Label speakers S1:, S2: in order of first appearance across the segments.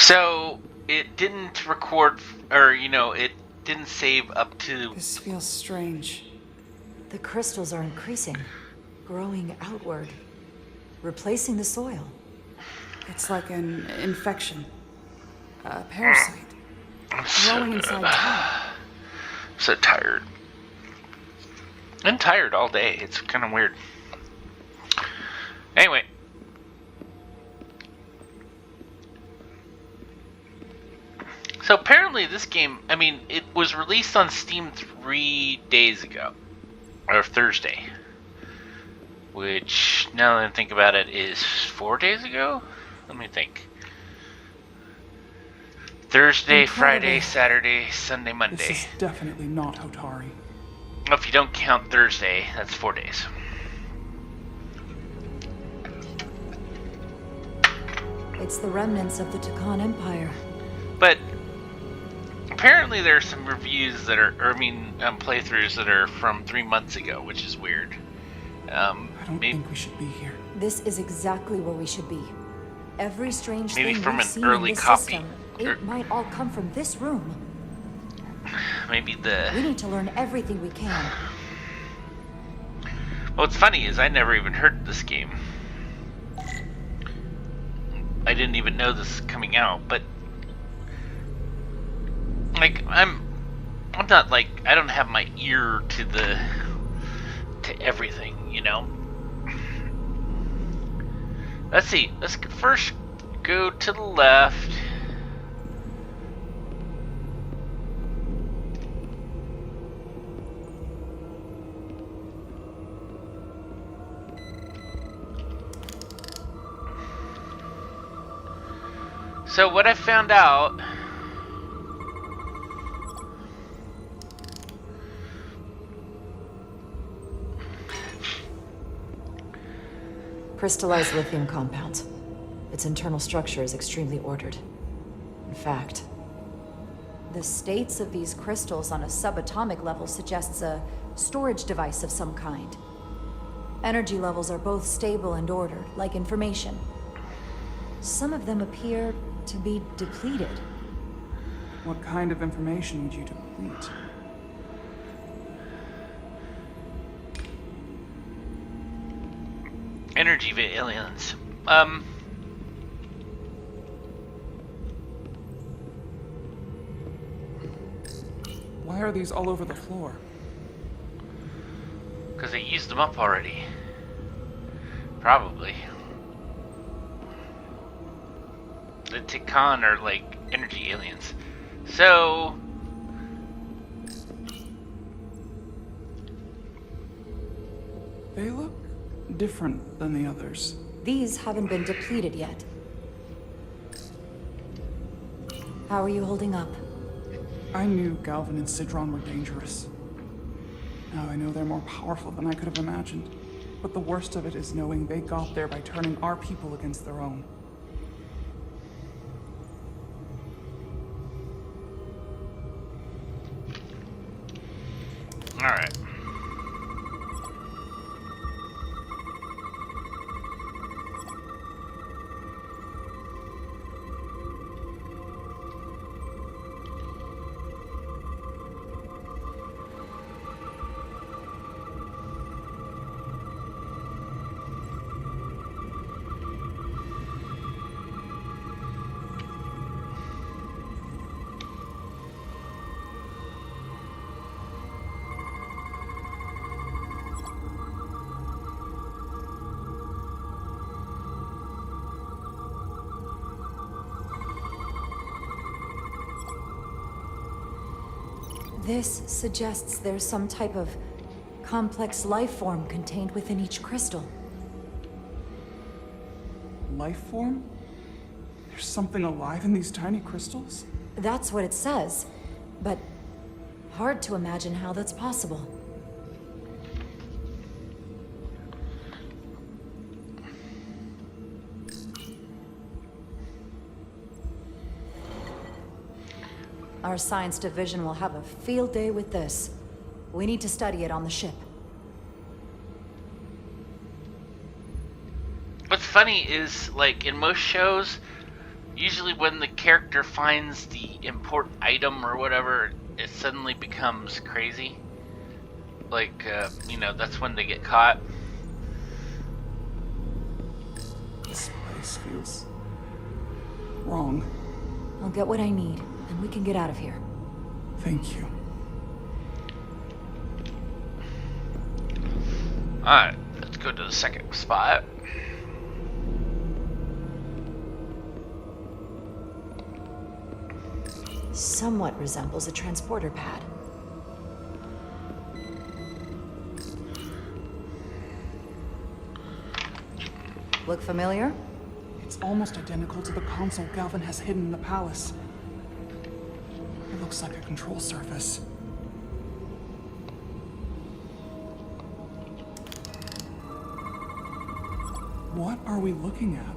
S1: So it didn't record, or it didn't save up to.
S2: This feels strange.
S3: The crystals are increasing, growing outward, replacing the soil.
S2: It's like an infection. A parasite.
S1: I'm
S2: Growing inside time.
S1: so tired. I'm tired all day. It's kind of weird. Anyway. So apparently this game, it was released on Steam 3 days ago. Or Thursday. Which, now that I think about it, is 4 days ago? Let me think. Thursday,
S3: Incredible.
S1: Friday, Saturday, Sunday, Monday.
S2: This is definitely not Hotari.
S1: Well, if you don't count Thursday, that's 4 days.
S3: It's the remnants of the Tucan Empire.
S1: But apparently there are some reviews that are, playthroughs that are from 3 months ago, which is weird.
S2: I don't think we should be here.
S3: This is exactly where we should be. Every strange
S1: Maybe
S3: thing
S1: from
S3: we've
S1: an
S3: seen
S1: early
S3: in this
S1: copy.
S3: system, it might all come from this room.
S1: Maybe
S3: We need to learn everything we can.
S1: What's funny is I never even heard of this game. I didn't even know this was coming out, but I'm not I don't have my ear to everything, Let's see. Let's first go to the left. So what I found out
S3: Crystallized lithium compounds. Its internal structure is extremely ordered. In fact, the states of these crystals on a subatomic level suggests a storage device of some kind. Energy levels are both stable and ordered, like information. Some of them appear to be depleted.
S2: What kind of information would you deplete?
S1: energy aliens.
S2: Why are these all over the floor?
S1: Because they used them up already. Probably. The Tucan are like energy aliens. So
S2: They look different than the others.
S3: These haven't been depleted yet. How are you holding up?
S2: I knew Galvin and Sidron were dangerous. Now I know they're more powerful than I could have imagined. But the worst of it is knowing they got there by turning our people against their own.
S1: alright.
S3: This suggests there's some type of complex life form contained within each crystal.
S2: Life form? There's something alive in these tiny crystals?
S3: That's what it says, but hard to imagine how that's possible. Our science division will have a field day with this. We need to study it on the ship.
S1: What's funny is, like, in most shows, usually when the character finds the important item or whatever, it suddenly becomes crazy. Like, that's when they get caught.
S2: This place feels wrong.
S3: I'll get what I need, and we can get out of here.
S2: Thank you.
S1: Alright, let's go to the second spot.
S3: Somewhat resembles a transporter pad. Look familiar?
S2: It's almost identical to the console Galvin has hidden in the palace. It looks like a control surface. What are we looking at?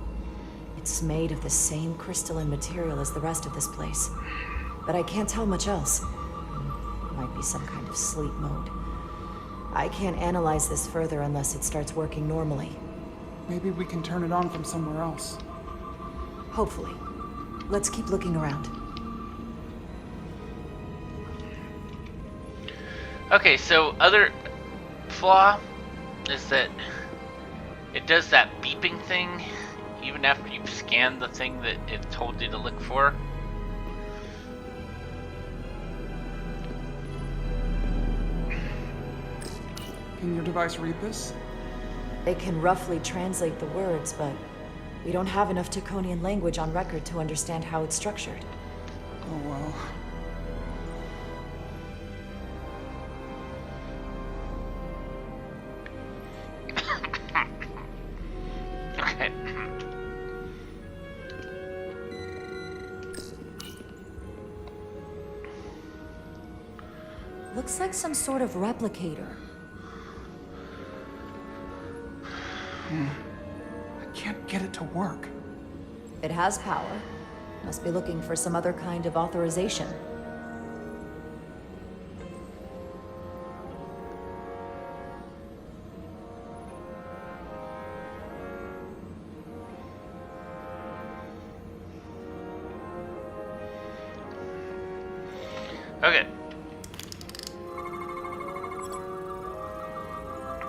S3: It's made of the same crystalline material as the rest of this place. But I can't tell much else. Might be some kind of sleep mode. I can't analyze this further unless it starts working normally.
S2: Maybe we can turn it on from somewhere else.
S3: Hopefully. Let's keep looking around.
S1: Okay, so other flaw is that it does that beeping thing even after you've scanned the thing that it told you to look for.
S2: Can your device read this?
S3: They can roughly translate the words, but we don't have enough Taconian language on record to understand how it's structured.
S2: Oh well.
S1: Okay.
S3: Looks like some sort of replicator.
S2: I can't get it to work.
S3: It has power. Must be looking for some other kind of authorization.
S1: Okay.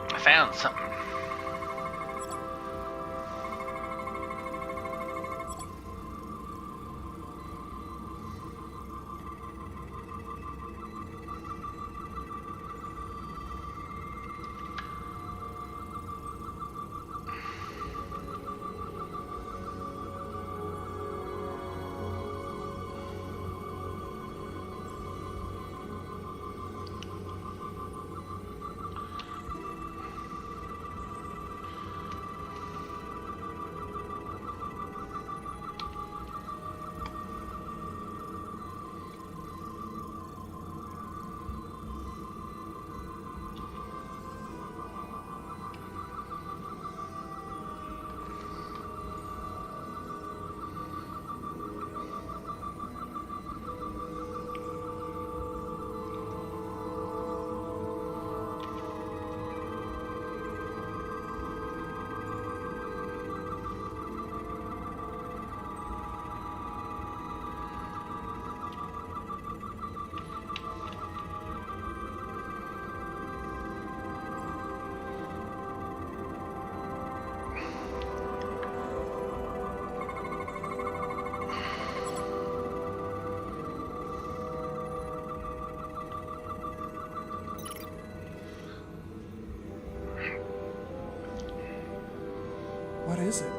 S1: I found something.
S2: What is it?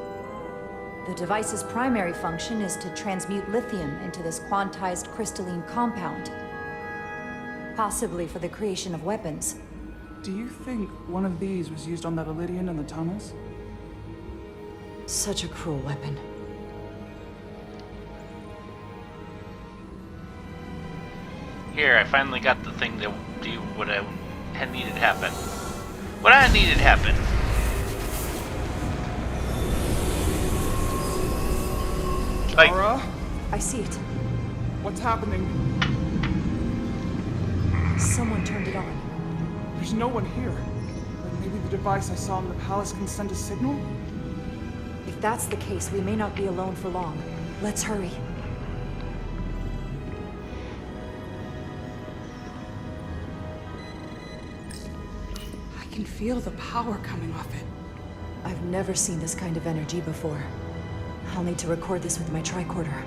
S3: The device's primary function is to transmute lithium into this quantized crystalline compound. Possibly for the creation of weapons.
S2: Do you think one of these was used on that Elydian in the tunnels?
S3: Such a cruel weapon.
S1: Here, I finally got the thing to do what I had needed to happen. What I needed to happen. Like,
S2: Laura?
S3: I see it.
S2: What's happening?
S3: Someone turned it on.
S2: There's no one here. But maybe the device I saw in the palace can send a signal?
S3: If that's the case, we may not be alone for long. Let's hurry.
S2: I can feel the power coming off it.
S3: I've never seen this kind of energy before. I'll need to record this with my tricorder.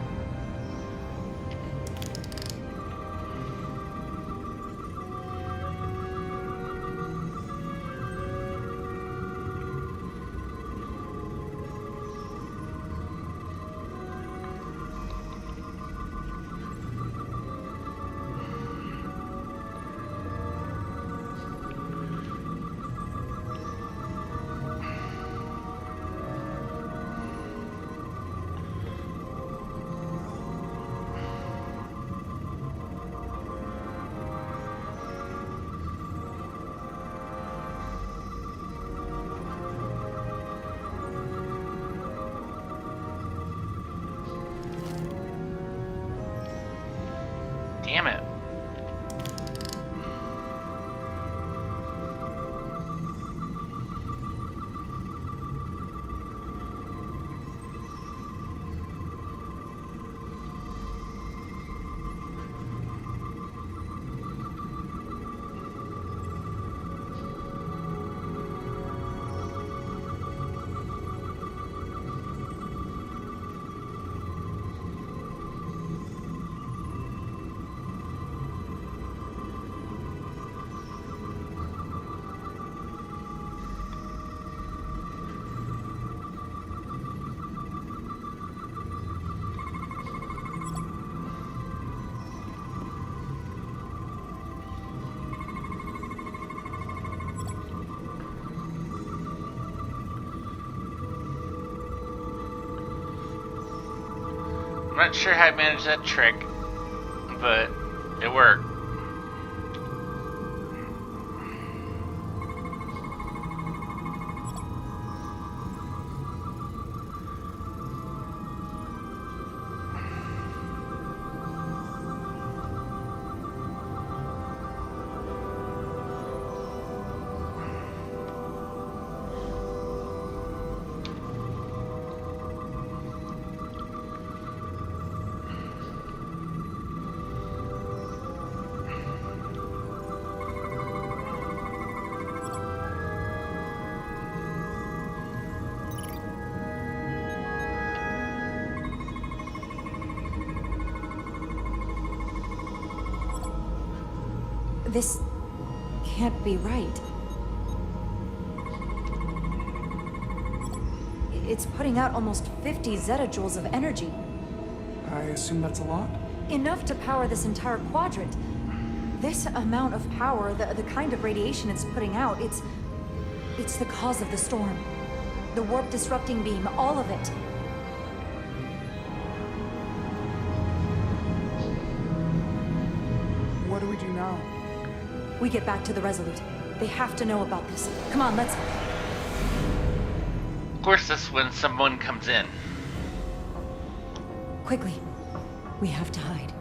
S1: Damn it. I'm not sure how I managed that trick, but it worked.
S3: This can't be right. It's putting out almost 50 zettajoules of energy.
S2: I assume that's a lot?
S3: Enough to power this entire quadrant. This amount of power, the kind of radiation it's putting out, it's the cause of the storm. The warp disrupting beam, all of it.
S2: What do we do now?
S3: We get back to the Resolute. They have to know about this. Come on, let's...
S1: Of course, that's when someone comes in.
S3: Quickly. We have to hide.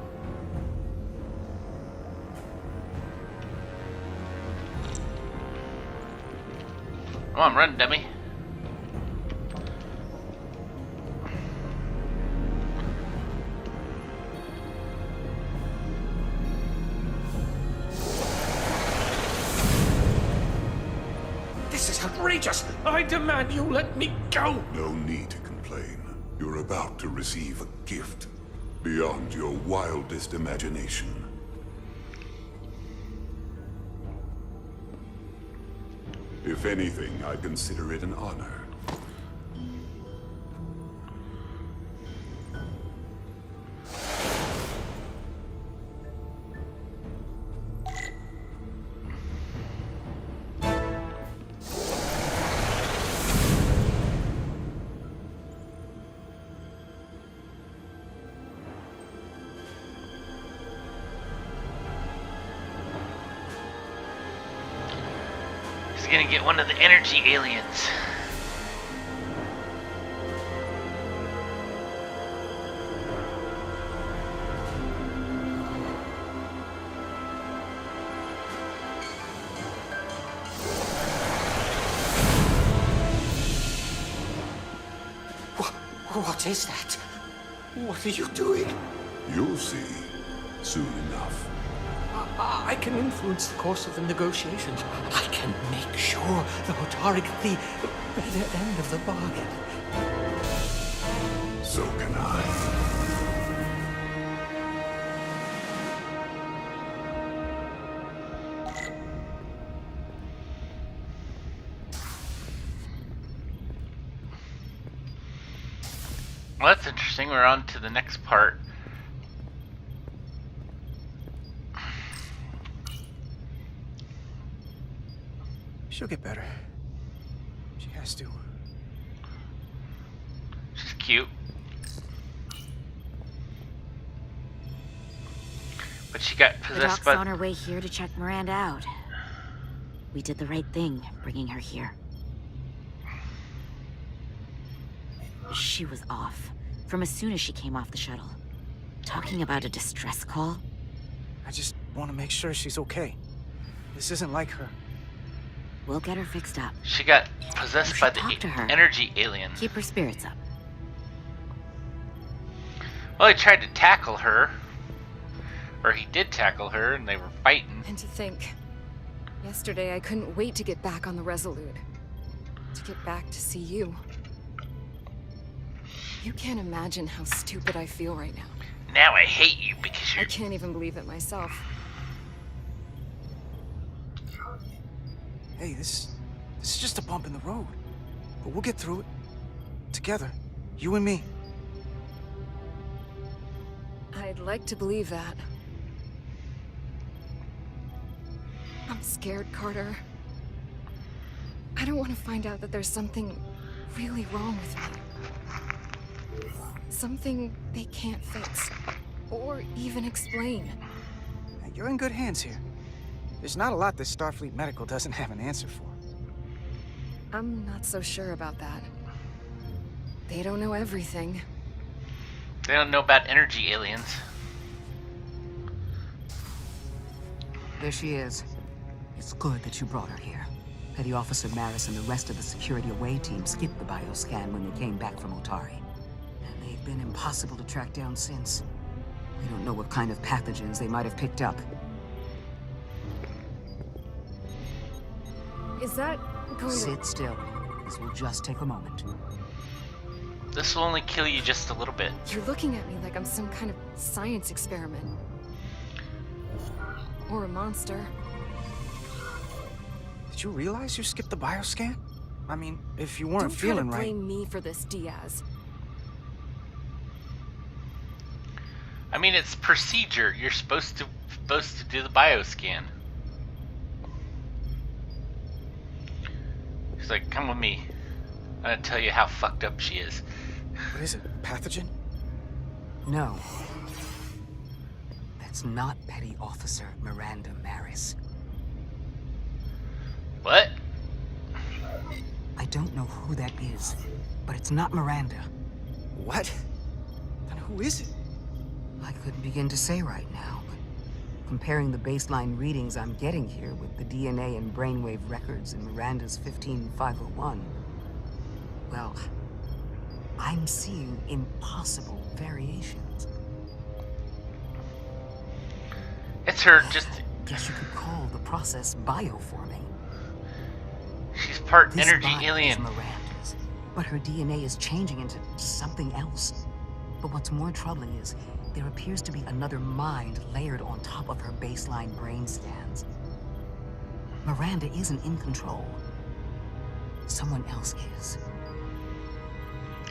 S1: Come on, run, dummy.
S4: This is outrageous! I demand you let me go!
S5: No need to complain. You're about to receive a gift beyond your wildest imagination. If anything, I consider it an honor.
S1: He's gonna get one of the energy aliens.
S4: What is that? What are you doing?
S5: You'll see soon enough.
S4: I can influence the course of the negotiations. I can make sure the Hotari get the better end of the bargain.
S5: So can I.
S1: Well, that's interesting. We're on to the next part.
S6: She'll get better. She has to.
S1: She's cute. But she got
S7: The
S1: possessed
S7: doc's
S1: by...
S7: on her way here to check Miranda out. We did the right thing, bringing her here. She was off, from as soon as she came off the shuttle. Talking about a distress call?
S6: I just want to make sure she's okay. This isn't like her.
S7: We'll get her fixed up.
S1: She got possessed by the
S7: talk to her.
S1: energy alien.
S7: Keep her spirits up.
S1: Well, he tried to tackle her. Or he did tackle her, and they were fighting.
S8: And to think, yesterday I couldn't wait to get back on the Resolute. To get back to see you. You can't imagine how stupid I feel right now.
S1: Now I hate you because
S8: I
S1: you're...
S8: can't even believe it myself.
S6: Hey, this is just a bump in the road. But we'll get through it. Together. You and me.
S8: I'd like to believe that. I'm scared, Carter. I don't want to find out that there's something really wrong with me. Something they can't fix. Or even explain.
S6: Hey, you're in good hands here. There's not a lot that Starfleet Medical doesn't have an answer for.
S8: I'm not so sure about that. They don't know everything.
S1: They don't know about energy aliens.
S9: There she is. It's good that you brought her here. Petty Officer Maris and the rest of the security away team skipped the bioscan when they came back from Otari. And they've been impossible to track down since. We don't know what kind of pathogens they might have picked up.
S8: Is that going to...
S9: Sit still. This will just take a moment.
S1: This will only kill you just a little bit.
S8: You're looking at me like I'm some kind of science experiment. Or a monster.
S6: Did you realize you skipped the bioscan? I mean, if you weren't
S8: Don't
S6: feeling
S8: try to
S6: right...
S8: blame me for this, Diaz.
S1: I mean, it's procedure. You're supposed to do the bioscan. She's like, come with me. I'm gonna tell you how fucked up she is.
S6: What is it? A pathogen?
S9: No. That's not Petty Officer Miranda Maris.
S1: What?
S9: I don't know who that is, but it's not Miranda.
S6: What? Then who is it?
S9: I couldn't begin to say right now, but comparing the baseline readings I'm getting here with the DNA and brainwave records in Miranda's 15501, well, I'm seeing impossible variations.
S1: It's her just...
S9: Guess you could call the process bioforming.
S1: She's part
S9: This
S1: energy
S9: body
S1: alien.
S9: is Miranda's, but her DNA is changing into something else. But what's more troubling is there appears to be another mind layered on top of her baseline brain scans. Miranda isn't in control. Someone else is.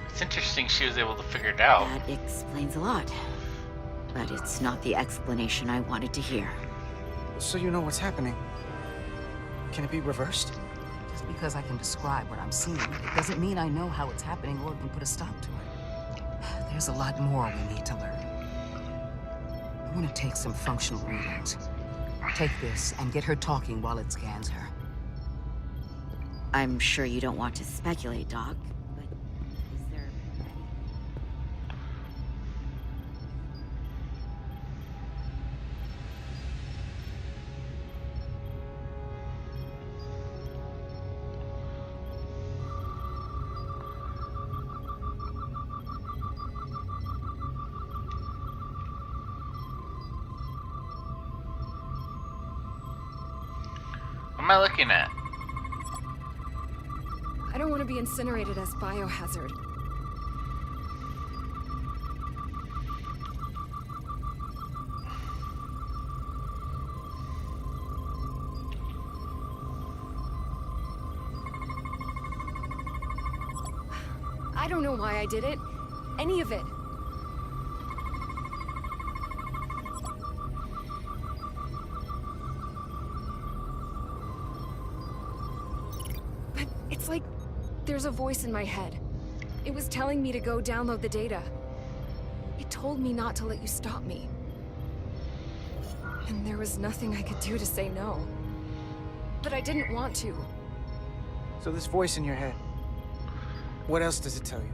S1: It's interesting she was able to figure it out.
S7: That explains a lot. But it's not the explanation I wanted to hear.
S6: So you know what's happening. Can it be reversed?
S9: Just because I can describe what I'm seeing, it doesn't mean I know how it's happening or can put a stop to it. There's a lot more we need to learn. I want to take some functional readings. Take this and get her talking while it scans her.
S7: I'm sure you don't want to speculate, Doc, but is there...
S1: am I looking at?
S8: I don't want to be incinerated as biohazard. I don't know why I did it. Any of it. But it's like there's a voice in my head. It was telling me to go download the data. It told me not to let you stop me. And there was nothing I could do to say no. But I didn't want to.
S6: So this voice in your head, what else does it tell you?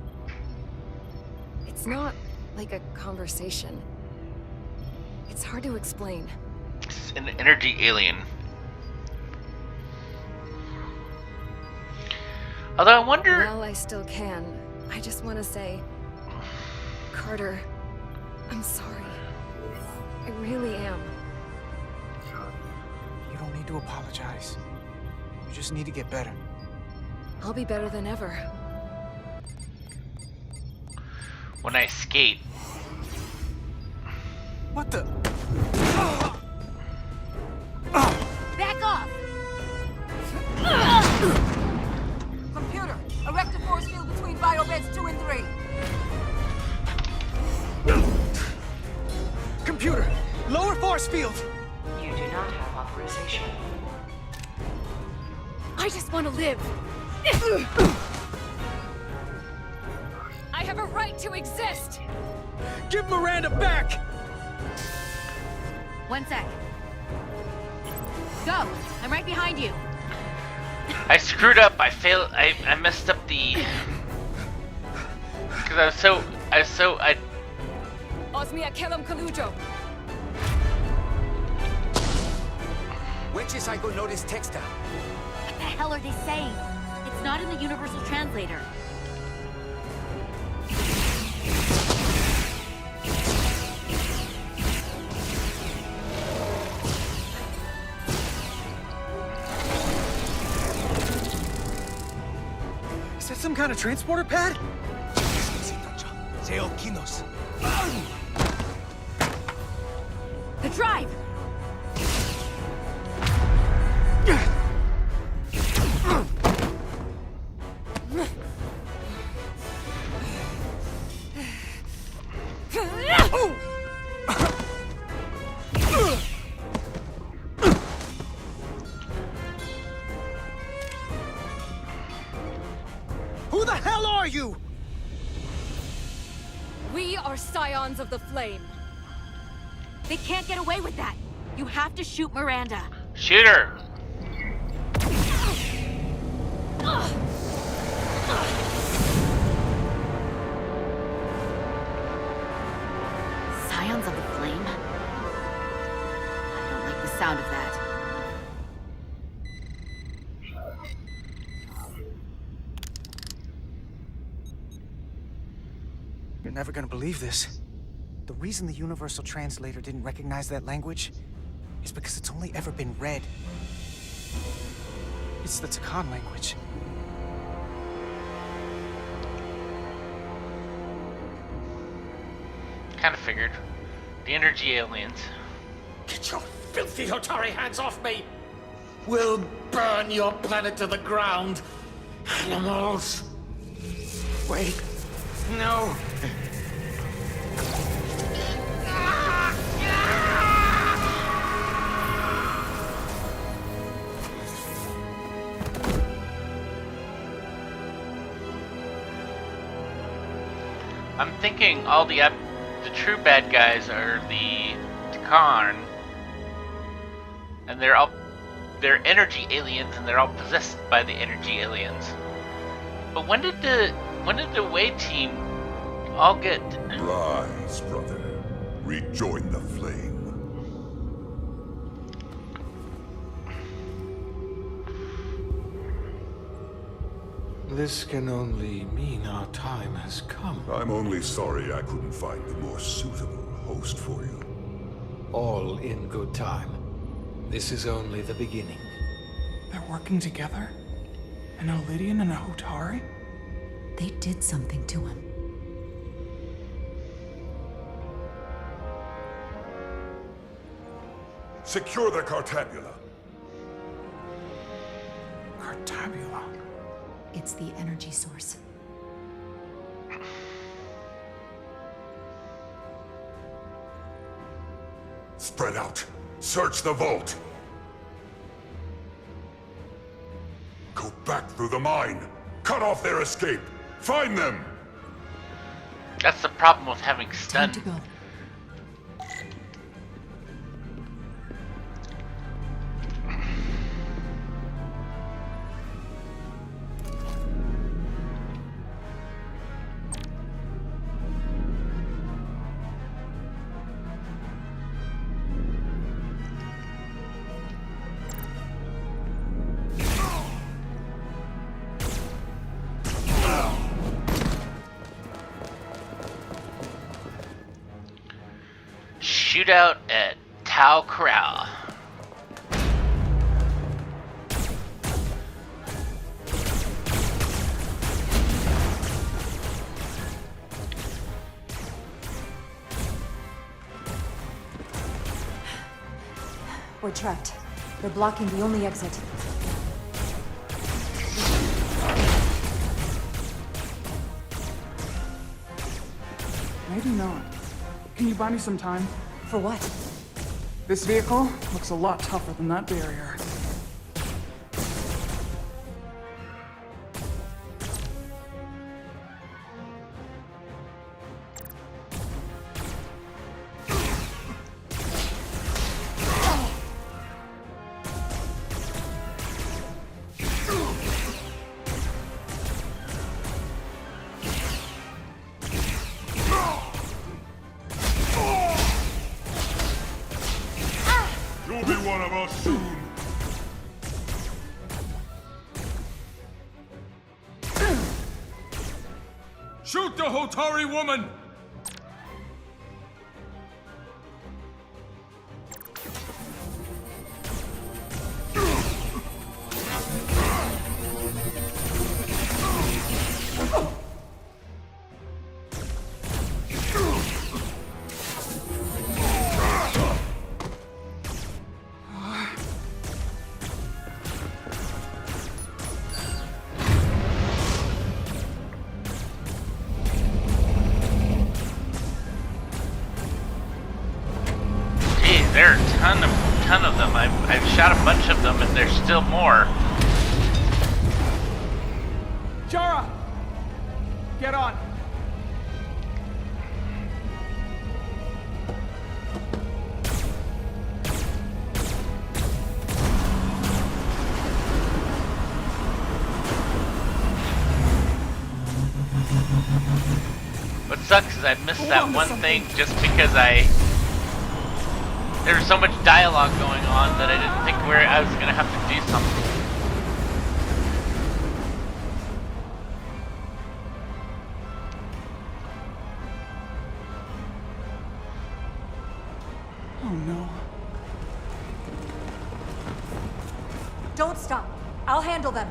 S8: It's not like a conversation. It's hard to explain.
S1: It's an energy alien. Although I wonder...
S8: Well, I still can. I just want to say... Carter, I'm sorry. I really am.
S6: You don't need to apologize. You just need to get better.
S8: I'll be better than ever.
S1: When I skate...
S6: What the?
S9: Back off! Computer, erect a force field between biobeds 2 and 3.
S6: Computer, lower force field!
S3: You do not have authorization.
S8: I just want to live. I have a right to exist.
S6: Give Miranda back!
S7: 1 sec. Go! I'm right behind you.
S1: I screwed up. I failed. I messed up the... Because
S8: Osmia Kellam Kalujo.
S4: Which is I go notice texta.
S7: What the hell are they saying? It's not in the Universal Translator.
S6: Is that some kind of transporter pad?
S7: The drive!
S6: Who the hell are you?
S8: We are scions of the flame.
S7: They can't get away with that. You have to shoot Miranda.
S1: shoot her.
S7: Scions of the Flame? I don't like the sound of that.
S6: You're never gonna believe this. The reason the Universal Translator didn't recognize that language is because it's only ever been read. It's the Takan language.
S1: Kind of figured. The energy aliens.
S4: Get your filthy Hotari hands off me! We'll burn your planet to the ground! Animals! Wait. No!
S1: I'm thinking all the true bad guys are the Takan, and they're energy aliens, and they're all possessed by the energy aliens. But when did the Way team all get?
S5: Rise, brother. Rejoin the flame.
S4: This can only mean our time has come.
S5: I'm only sorry I couldn't find the more suitable host for you.
S4: All in good time. This is only the beginning.
S2: They're working together? An Elidian and a Hotari?
S3: They did something to him.
S5: Secure the Cartabula.
S2: Cartabula?
S3: It's the energy source.
S5: Spread out. Search the vault. Go back through the mine. Cut off their escape. Find them.
S1: That's the problem with having
S3: Time
S1: stun.
S3: to go.
S1: Shootout at Tau Corral.
S3: We're trapped. They're blocking the only exit.
S2: Maybe not. Can you buy me some time?
S3: For what?
S2: This vehicle looks a lot tougher than that barrier.
S5: You'll be one of us soon.
S4: Shoot the Hotari woman!
S1: There are a ton of them. I've shot a bunch of them, and there's still more.
S2: Jara! Get on!
S1: What sucks is I missed that one thing just because there was so much dialogue going on that I didn't think I was gonna have to do something.
S2: Oh no.
S3: Don't stop. I'll handle them.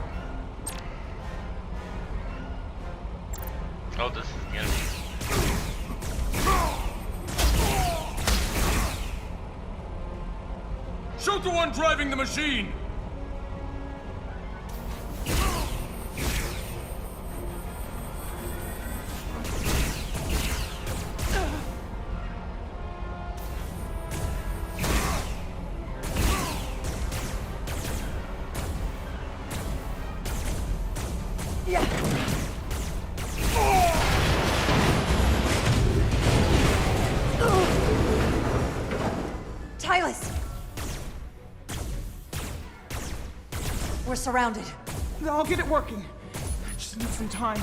S1: Oh, this is gonna be...
S4: Shoot the one driving the machine!
S3: Tyler! We're surrounded.
S2: I'll get it working. I just need some time.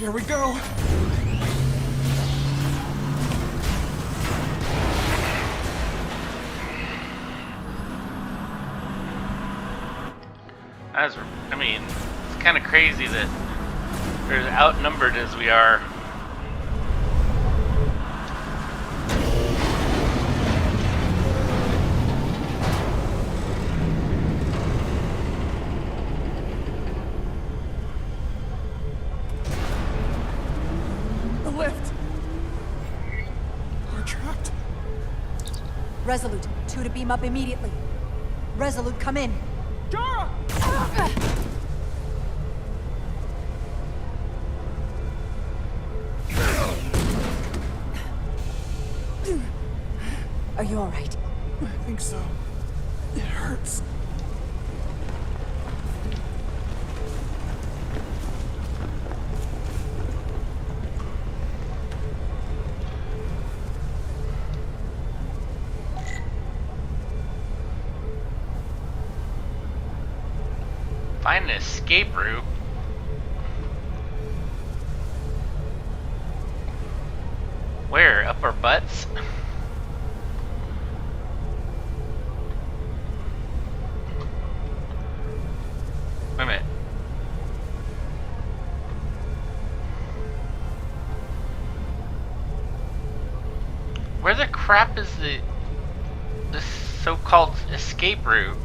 S2: Here we go.
S1: I mean, it's kind of crazy that we're as outnumbered as we are.
S2: The lift. We're trapped.
S3: Resolute, 2 to beam up immediately. Resolute, come in.
S2: Jara!
S3: Are you all right?
S2: I think so. It hurts.
S1: Find an escape route. Where? Up our butts? Wait a minute. Where the crap is this so-called escape route?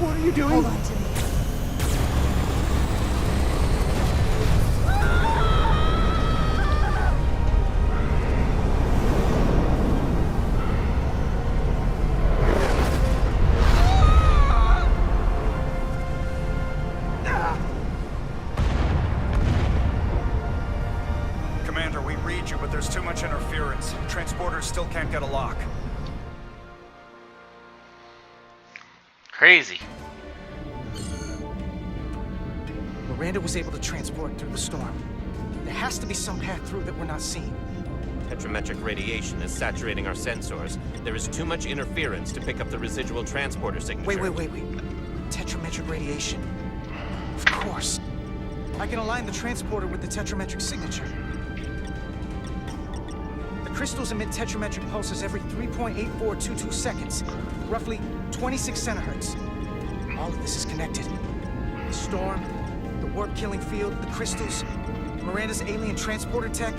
S2: What are you doing?
S3: Hold on to me.
S6: Commander, we read you, but there's too much interference. Transporters still can't get a lock.
S1: Crazy.
S6: Miranda was able to transport through the storm. There has to be some path through that we're not seeing.
S10: Tetrametric radiation is saturating our sensors. There is too much interference to pick up the residual transporter signature.
S6: Wait. Tetrametric radiation. Of course. I can align the transporter with the tetrametric signature. The crystals emit tetrametric pulses every 3.8422 seconds, roughly 26 centihertz. All of this is connected. The storm, the warp-killing field, the crystals, Miranda's alien transporter tech.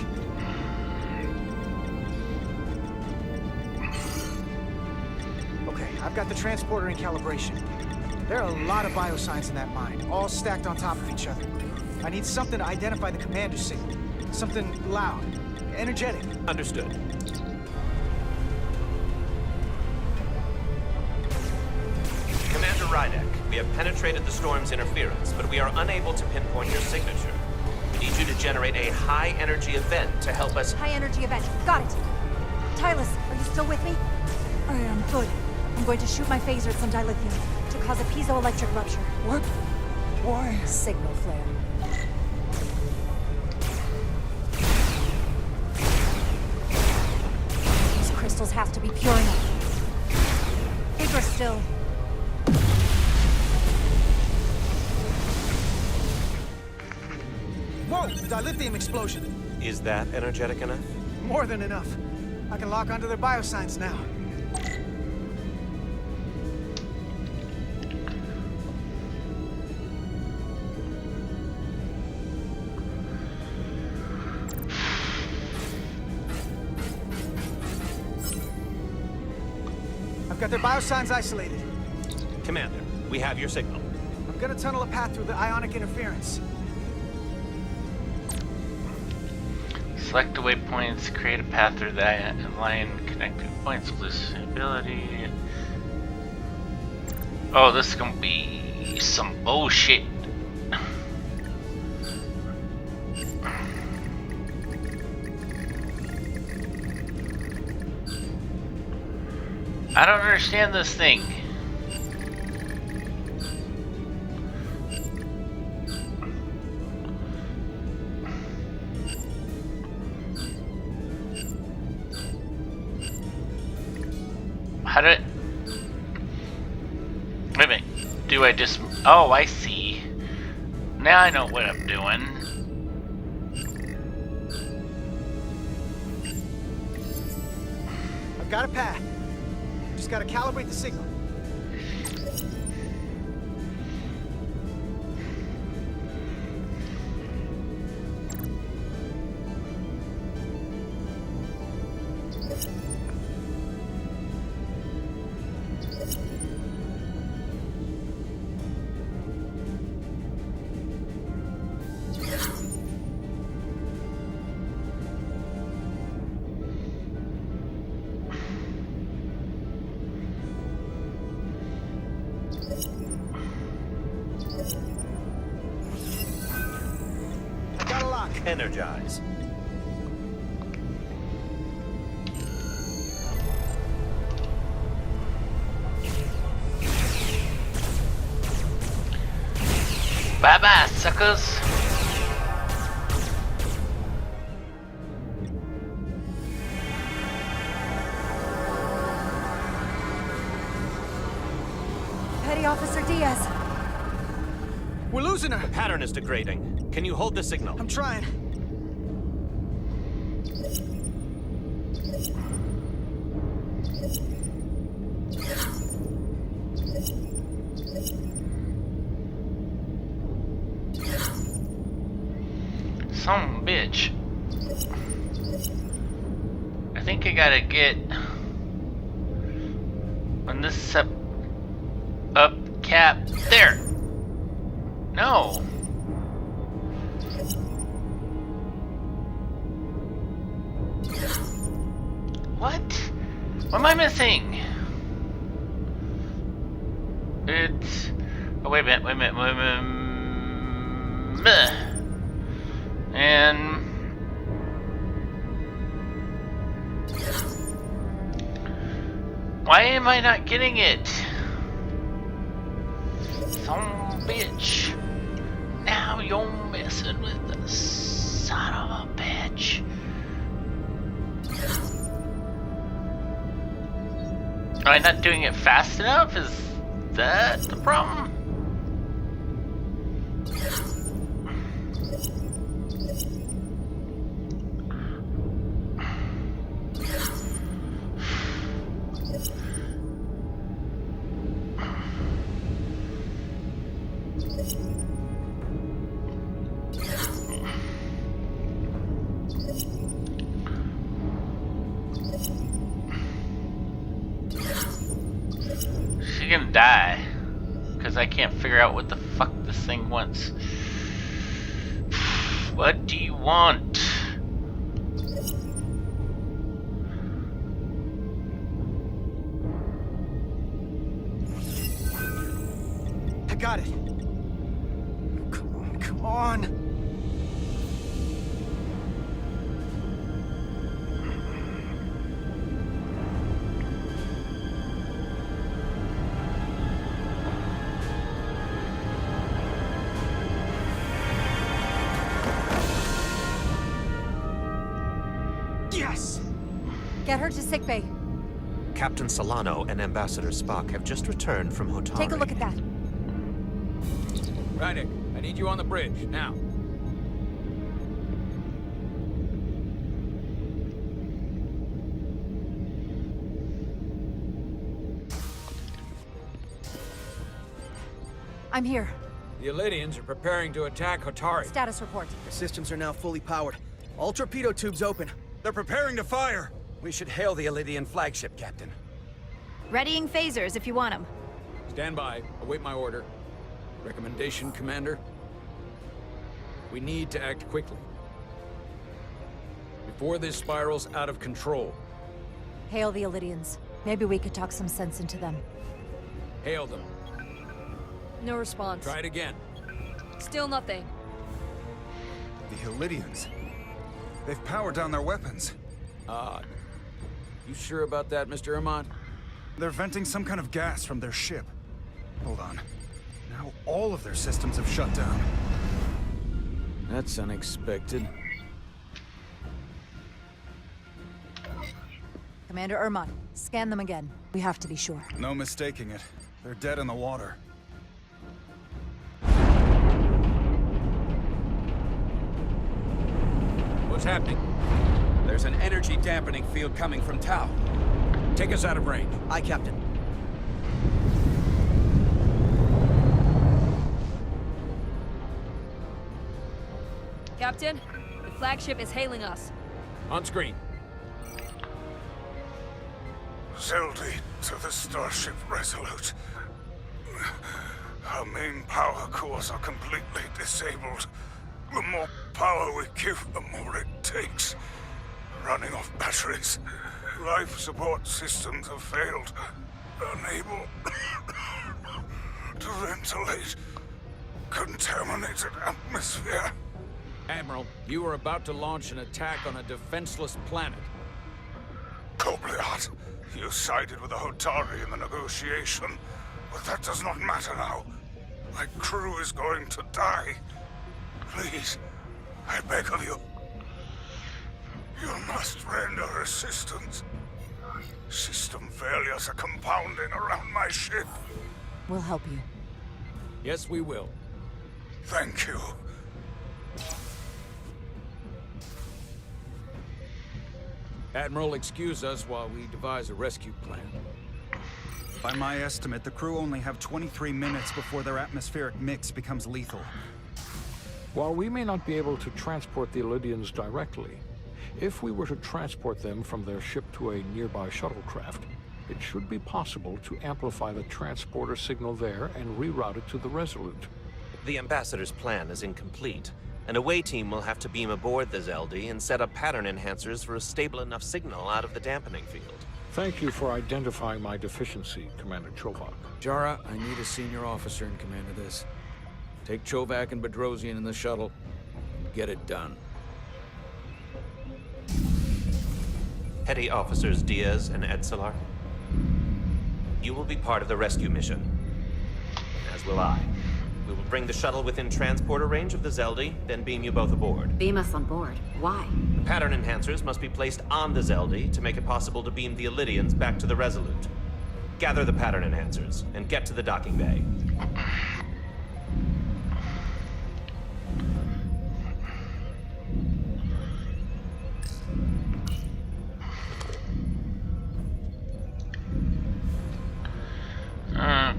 S6: Okay, I've got the transporter in calibration. There are a lot of biosigns in that mine, all stacked on top of each other. I need something to identify the commander signal. Something loud, energetic.
S10: Understood. Commander Rydek, we have penetrated the storm's interference, but we are unable to pinpoint your signature. We need you to generate a high-energy event to help us...
S3: High energy event. Got it. Tylus, are you still with me?
S2: I am.
S3: Good. I'm going to shoot my phaser at some dilithium to cause a piezoelectric rupture.
S2: What? Why?
S3: Signal flare. These crystals have to be pure enough. Bigger still.
S6: Whoa! Dilithium explosion!
S10: Is that energetic enough?
S6: More than enough. I can lock onto their biosigns now. I've got their biosigns isolated.
S10: Commander, we have your signal.
S6: I'm gonna tunnel a path through the ionic interference.
S1: Select the waypoints, create a path through the line connecting points with this ability. Oh, this is gonna be some bullshit. I don't understand this thing. Wait a minute. Do I just... Oh, I see. Now I know what I'm doing.
S6: I've got a path. Just gotta calibrate the signal.
S10: Energize.
S1: Bye-bye, suckers.
S3: Petty Officer Diaz.
S6: We're losing her.
S10: The pattern is degrading. Can you hold the signal?
S6: I'm trying.
S1: Some bitch. I think I gotta get on this up cap there. No. What? What am I missing? It's... Oh, wait a minute, wait a minute, wait a minute. And... Why am I not getting it? Some bitch. Now you're messing with the son of a bitch. Am I not doing it fast enough? Is that the problem? She's gonna die because I can't figure out what the fuck this thing wants. What do you want?
S6: I got it. Come on, come on. Yes!
S3: Get her to sickbay.
S10: Captain Solano and Ambassador Spock have just returned from Hotari.
S3: Take a look at that.
S11: Rydick, I need you on the bridge, now.
S3: I'm here.
S11: The Elydians are preparing to attack Hotari.
S3: Status report.
S6: The systems are now fully powered. All torpedo tubes open.
S12: They're preparing to fire! We should hail the Elydian flagship, Captain.
S3: Readying phasers if you want them.
S11: Stand by. Await my order. Recommendation, Commander? We need to act quickly. Before this spirals out of control.
S3: Hail the Elydians. Maybe we could talk some sense into them.
S11: Hail them.
S8: No response.
S11: Try it again.
S8: Still nothing.
S12: The Elydians. They've powered down their weapons.
S11: Odd. You sure about that, Mr. Amont?
S12: They're venting some kind of gas from their ship. Hold on. Now all of their systems have shut down.
S11: That's unexpected.
S3: Commander Ermont, scan them again. We have to be sure.
S12: No mistaking it. They're dead in the water.
S11: What's happening?
S13: There's an energy dampening field coming from Tau.
S11: Take us out of range.
S6: Aye, Captain.
S14: Captain, the flagship is hailing us.
S11: On screen.
S5: Zeldy to the Starship Resolute. Our main power cores are completely disabled. The more power we give, the more it takes. Running off batteries. Life support systems have failed. Unable to ventilate. Contaminated atmosphere.
S11: Admiral, you are about to launch an attack on a defenseless planet.
S5: Kobliat, you sided with the Hotari in the negotiation, but that does not matter now. My crew is going to die. Please, I beg of you. You must render assistance. System failures are compounding around my ship.
S3: We'll help you.
S11: Yes, we will.
S5: Thank you.
S11: Admiral, excuse us while we devise a rescue plan.
S12: By my estimate, the crew only have 23 minutes before their atmospheric mix becomes lethal.
S15: While we may not be able to transport the Elydians directly, if we were to transport them from their ship to a nearby shuttlecraft, it should be possible to amplify the transporter signal there and reroute it to the Resolute.
S10: The Ambassador's plan is incomplete. An away team will have to beam aboard the Zeldy and set up pattern enhancers for a stable enough signal out of the dampening field.
S15: Thank you for identifying my deficiency, Commander Chovak.
S11: Jara, I need a senior officer in command of this. Take Chovak and Bedrosian in the shuttle, and get it done.
S10: Petty Officers Diaz and Edselar, you will be part of the rescue mission, as will I. We will bring the shuttle within transporter range of the Zeldy, then beam you both aboard.
S7: Beam us on board. Why?
S10: Pattern enhancers must be placed on the Zeldy to make it possible to beam the Elydians back to the Resolute. Gather the pattern enhancers, and get to the docking bay.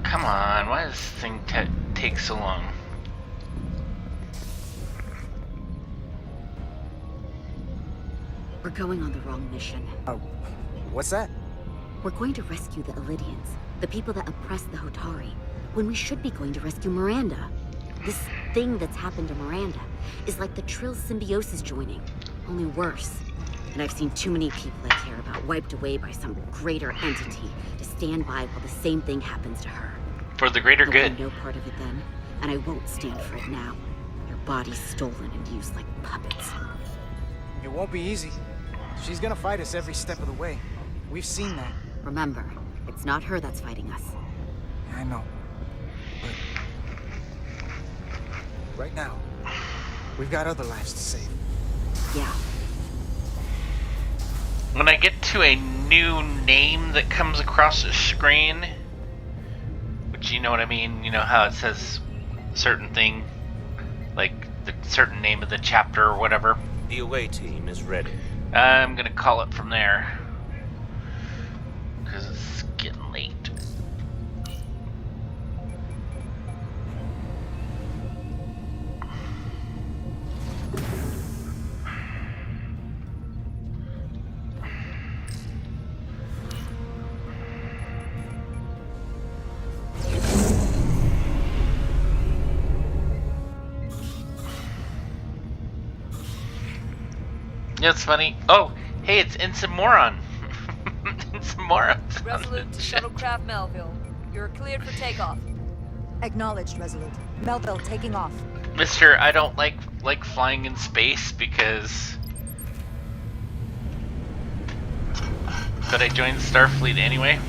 S1: Come on, why does this thing take so long?
S7: We're going on the wrong mission.
S6: What's that?
S7: We're going to rescue the Elydians, the people that oppressed the Hotari, when we should be going to rescue Miranda. This thing that's happened to Miranda is like the Trill's symbiosis joining, only worse. And I've seen too many people I care about wiped away by some greater entity to stand by while the same thing happens to her.
S1: For the greater good.
S7: I was no part of it then, and I won't stand for it now. Their bodies stolen and used like puppets.
S6: It won't be easy. She's gonna fight us every step of the way. We've seen that.
S7: Remember, it's not her that's fighting us.
S6: I know. But right now, we've got other lives to save.
S7: Yeah.
S1: When I get to a new name that comes across the screen, which you know what I mean, you know how it says certain thing, like the certain name of the chapter or whatever.
S10: The away team is ready.
S1: I'm gonna call it from there, because it's getting late. Yeah, it's funny. Oh, hey, it's Insamoron. Insamoron.
S14: Resolute to shuttlecraft Melville. You're cleared for takeoff.
S3: Acknowledged, Resolute. Melville taking off.
S1: Mister, I don't like flying in space because... But I joined Starfleet anyway.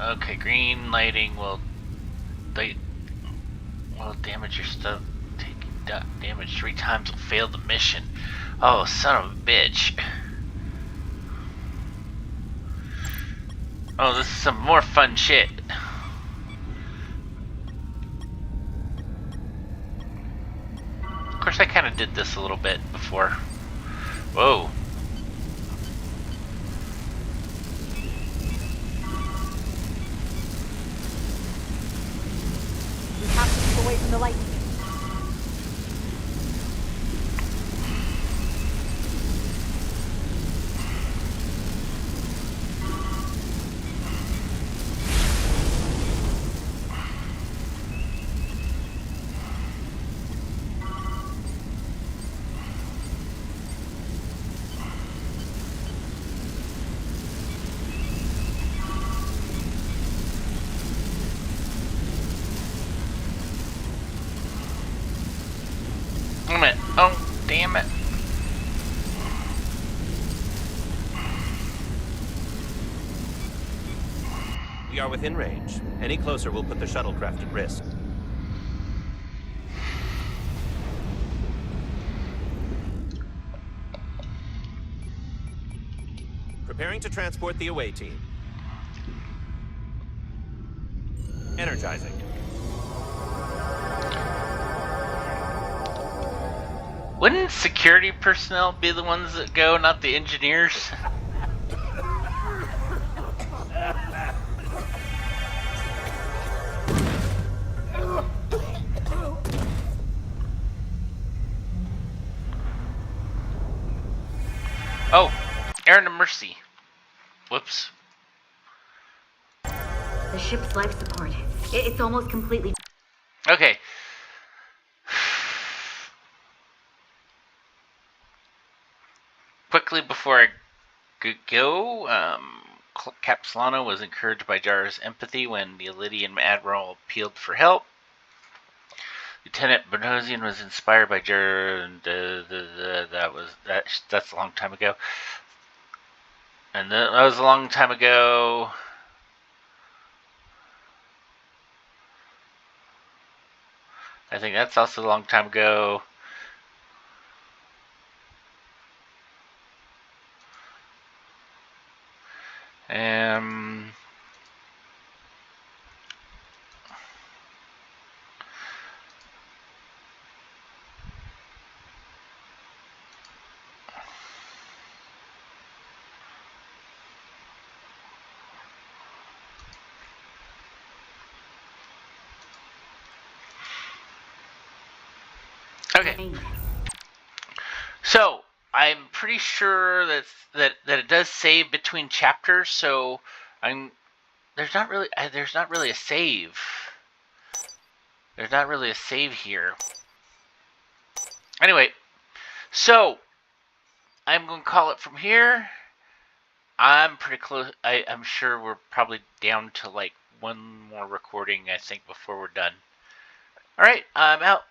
S1: Okay, green lighting will damage your stuff. Taking damage 3 times will fail the mission. Oh, son of a bitch. Oh, this is some more fun shit. Of course, I kind of did this a little bit before. Whoa.
S3: We have to keep away from the lightning.
S1: Damn it. Oh, damn it.
S10: We are within range. Any closer will put the shuttlecraft at risk. Preparing to transport the away team. Energizing.
S1: Wouldn't security personnel be the ones that go, not the engineers? Oh, Errand of Mercy. Whoops.
S7: The ship's life support. It's almost completely...
S1: Okay. Quickly before I go, Capsolano was encouraged by Jara's empathy when the Elydian admiral appealed for help. Lieutenant Benosian was inspired by Jara, and that's a long time ago. And that was a long time ago. I think that's also a long time ago. Okay. So I'm pretty sure that it does save between chapters. So there's not really a save. There's not really a save here. Anyway, so I'm going to call it from here. I'm pretty close. I'm sure we're probably down to like one more recording, I think, before we're done. All right, I'm out.